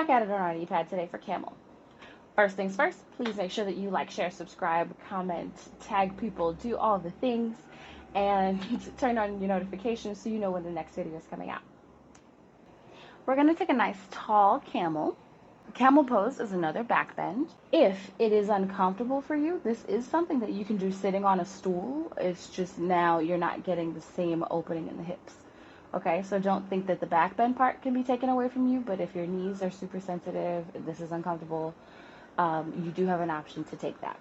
back at it on our knee pad today for camel. First things first, please make sure that you like, share, subscribe, comment, tag people, do all the things, and turn on your notifications so you know when the next video is coming out. We're going to take a nice tall camel. Camel pose is another back bend. If it is uncomfortable for you, this is something that you can do sitting on a stool. It's just now you're not getting the same opening in the hips. Okay, so don't think that the back bend part can be taken away from you, but if your knees are super sensitive, this is uncomfortable, you do have an option to take that.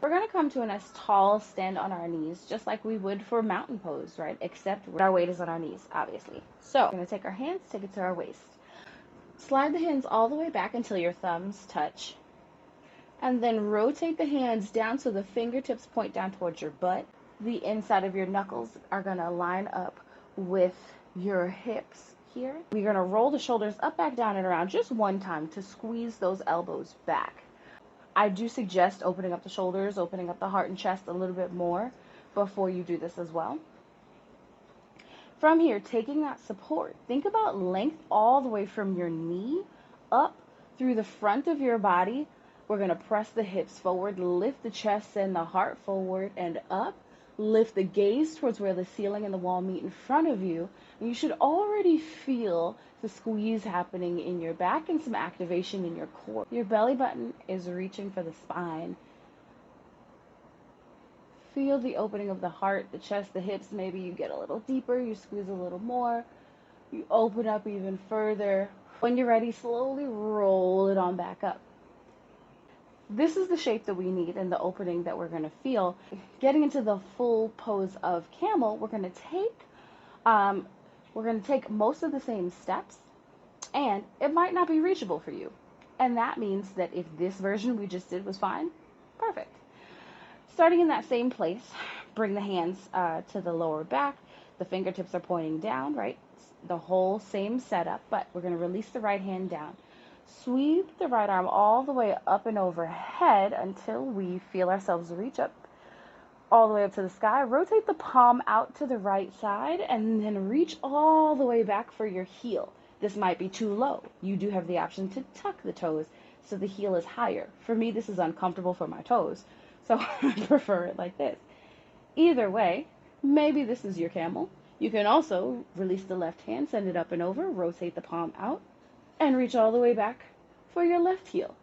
We're going to come to a nice tall stand on our knees, just like we would for mountain pose, right? Except our weight is on our knees, obviously. So we're going to take our hands, take it to our waist. Slide the hands all the way back until your thumbs touch. And then rotate the hands down so the fingertips point down towards your butt. The inside of your knuckles are going to line up with your hips here. We're going to roll the shoulders up, back, down, and around just one time to squeeze those elbows back. I do suggest opening up the shoulders, opening up the heart and chest a little bit more before you do this as well. From here, taking that support, think about length all the way from your knee up through the front of your body. We're going to press the hips forward, lift the chest and the heart forward and up. Lift the gaze towards where the ceiling and the wall meet in front of you. And you should already feel the squeeze happening in your back and some activation in your core. Your belly button is reaching for the spine. Feel the opening of the heart, the chest, the hips. Maybe you get a little deeper, you squeeze a little more, you open up even further. When you're ready, slowly roll it on back up. This is the shape that we need and the opening that we're going to feel. Getting into the full pose of camel, we're going to take most of the same steps, and it might not be reachable for you. And that means that if this version we just did was fine, perfect. Starting in that same place, bring the hands to the lower back. The fingertips are pointing down, right? The whole same setup, but we're going to release the right hand down. Sweep the right arm all the way up and overhead until we feel ourselves reach up all the way up to the sky. Rotate the palm out to the right side and then reach all the way back for your heel. This might be too low. You do have the option to tuck the toes so the heel is higher. For me, this is uncomfortable for my toes, so I prefer it like this. Either way, maybe this is your camel. You can also release the left hand, send it up and over, rotate the palm out, and reach all the way back for your left heel.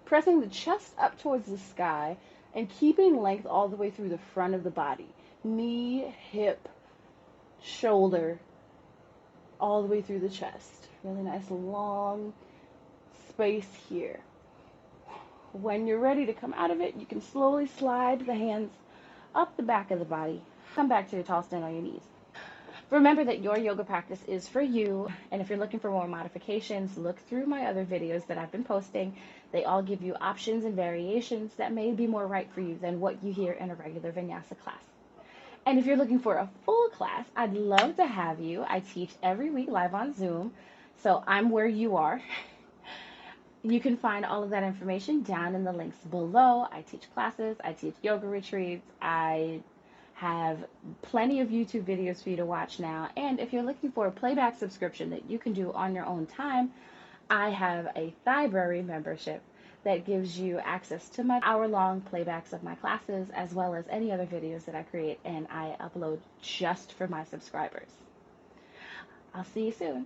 Pressing the chest up towards the sky and keeping length all the way through the front of the body. Knee, hip, shoulder, all the way through the chest. Really nice long space here. When you're ready to come out of it, you can slowly slide the hands up the back of the body. Come back to your tall stand on your knees. Remember that your yoga practice is for you, and if you're looking for more modifications, look through my other videos that I've been posting. They all give you options and variations that may be more right for you than what you hear in a regular vinyasa class. And if you're looking for a full class, I'd love to have you. I teach every week live on Zoom, so I'm where you are. You can find all of that information down in the links below. I teach classes, I teach yoga retreats, I have plenty of YouTube videos for you to watch now. And if you're looking for a playback subscription that you can do on your own time, I have a library membership that gives you access to my hour-long playbacks of my classes, as well as any other videos that I create and I upload just for my subscribers. I'll see you soon.